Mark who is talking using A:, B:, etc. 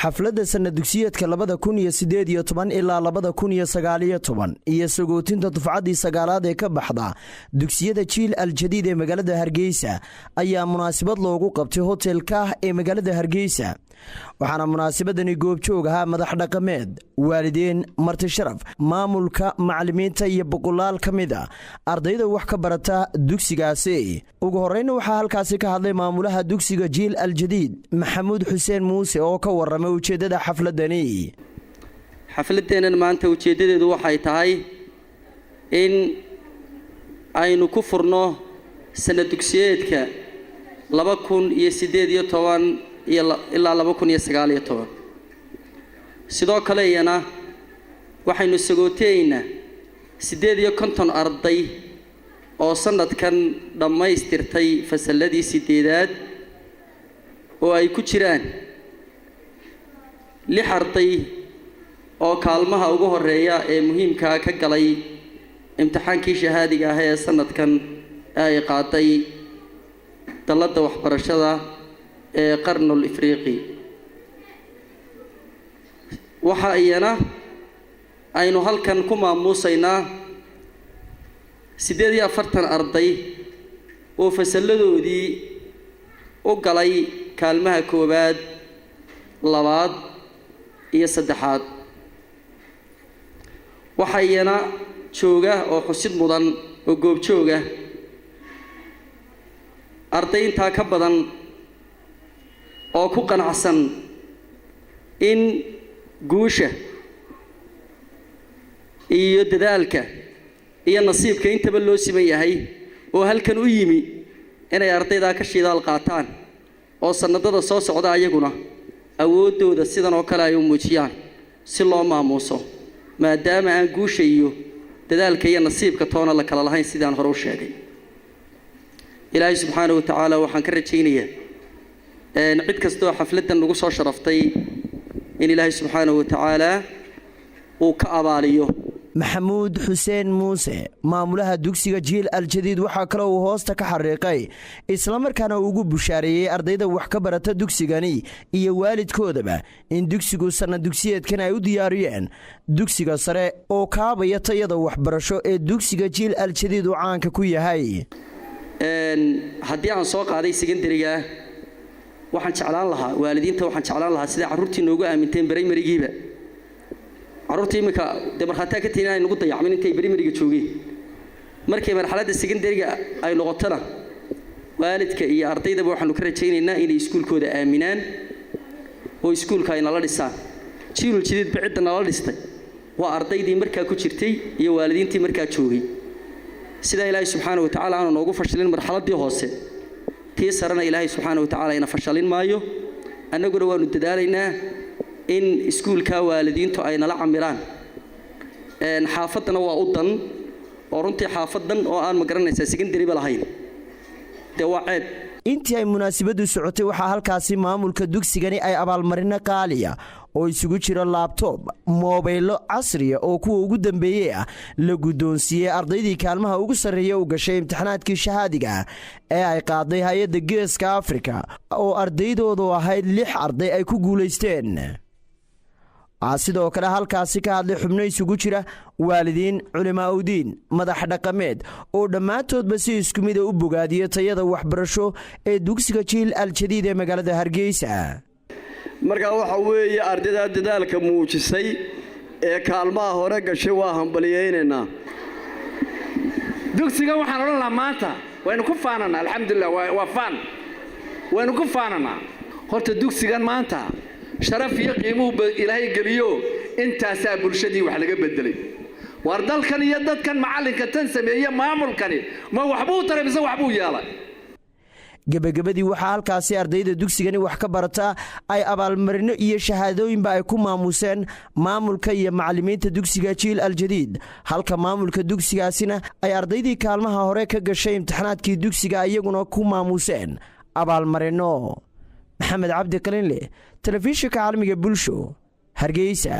A: xafladda sanad dugsiyeedka 2018 ilaa 2019 iyo sagootinta dufcaddii sagaalaad ee ka baxda dugsiyada jiil aljadiid ee magaalada Hargeysa ayaa munaasabad loogu qabtay hotelka ee magaalada Hargeysa waxaana munaasabadani goobjoog ahaa madax dhaqameed waalidiin marti sharaf maamulka macallimiinta iyo boqolaal kamid ah ardayda wax ka barata dugsigaasi ugu horreyn waxa halkaasi ka hadlay maamulaha dugsiga jiil aljadiid Maxamuud Xuseen Muuse oo ka warramay ujeedada xafladani
B: xafladeenan maanta ujeedadeedu waxay tahay in aynu ku furno sanad dugsiyeedka 2018 ilaa 2019 sidoo kale iyana waxaynu sagooteynaa 58 arday oo sanadkan dhamaystirtay fasalladii 8aad oo ay ku jiraan 6 arday oo kaalmaha ugu horeeya ee muhiimka ka galay imtixaankii shahaadiga ah ee sanadkan ay qaaday dalada waxbarashada ee qarnul ifriiqi waxa iyana aynu halkan ku maamuusaynaa 48 arday oo fasalladoodii u galay kaalmaha koobaad labaad iyo saddexaad waxa iyana jooga oo xusid mudan oo goobjooga arday intaa ka badan oo ku qanacsan in guusha iyo dadaalka iyo nasiibka intaba loo siman yahay oo halkan u yimi inay ardayda ka shidaal qaataan oo sanadada soo socda ayaguna awoodooda sidan oo kale ay u muujiyaan si loo maamuuso maadaama aan guusha iyo dadaalka iyo nasiibka toona la kala lahayn sidaan hore u sheegay ilaahay subxaanahu wa ta'ala waxaan ka rajaynayaa cid kastoo xafladan lagu soo sharaftay in ilaahay subxaanahu wa ta'ala uu ka abaaliyo
A: Maxamuud Xuseen Muuse maamulaha dugsiga jiil aljadiid waxa kale oo hoosta ka xariiqay isla markaana ugu bushaareeyay ardayda wax ka barata dugsigani iyo waalidkoodaba in dugsigu sanad dugsiyeedkan ay u diyaariyeen dugsiga sare oo kaabaya tayada waxbarasho ee dugsiga jiil aljadiid uu caanka ku yahay
B: haddii aan soo qaaday secondary-ga waxaan jeclaan lahaa waalidiinta waxaan jeclaan lahaa sida carruurtii noogu aaminteen primary-giiba carruurtii imika marxataa ka tiinay nagu dayacmin intay primary-ga joogeen markay marxaladda secondary-ga ay noqotana waalidka iyo ardaydaba waxaanu ka rajaynaynaa inay iskuulkooda aaminaan oo iskuulka ay nala dhisaan jiilul jadiid bicida nala dhistay waa ardaydii markaa ku jirtay iyo waalidiintii markaa joogay sida ilaahay subxaanahu wa ta'ala aanu noogu fashilin marxaladii hoose tii sarana ilaahay subxaanahu wa ta'ala ina fashalin maayo annaguna waanu dadaalaynaa in iskuulka waalidiintu ay nala camiraan xaafadana waa u dan oo runtii xaafadan oo aan ma garanaysaa secondary ba lahayn waa ceeb
A: intii ay munaasabadu socotay waxaa halkaasi maamulka dugsigani ay abaalmarino qaaliya oo isugu jira laptop mobaylo casriya oo kuwa ugu dambeeyay ah la guddoonsiiyay ardaydii kaalmaha ugu sarreeya u gashay imtixaanaadkii shahaadiga ee ay qaaday hay'adda Geeska Afrika oo ardaydoodu ahayd 6 arday ay ku guuleysteen sidoo kale halkaasi ka hadlay xubno isugu jira waalidiin culimaadudiin madax dhaqameed oo dhammaantoodba si isku mid u bogaadiyay tayada waxbarasho ee dugsiga jiil aljadiid ee magaalada Hargeysa
C: marka waxa weeye ardayda dadaalka muujisay ee kaalmaha hore gashay waa hambaliyeynayna
D: dugsiga waxaan oran lahaa maanta waynu ku faanana alxamdulillah waa faan waynu ku faanana horta dugsigan maanta sharaf iyo qiimuhu ilaahay galiyo intaasaa bulshadii wax laga bedelay war dalkan iyo dadkan macallinka tan sameeyay maamulkani ma waxbuu taray mise waxbuu yeelay
A: gabagabadii waxaa halkaasi ardayda dugsigani wax ka barata ay abaalmarino iyo shahaadooyinba ay ku maamuseen maamulka iyo macallimiinta dugsiga jiil aljadiid halka maamulka dugsigaasina ay ardaydii kaalmaha hore ka gashay imtixaanaadkii dugsiga iyaguna ku maamuseen abaalmarino maxamed cabdi qalinle telefishinka caalamiga bulsho Hargeysa.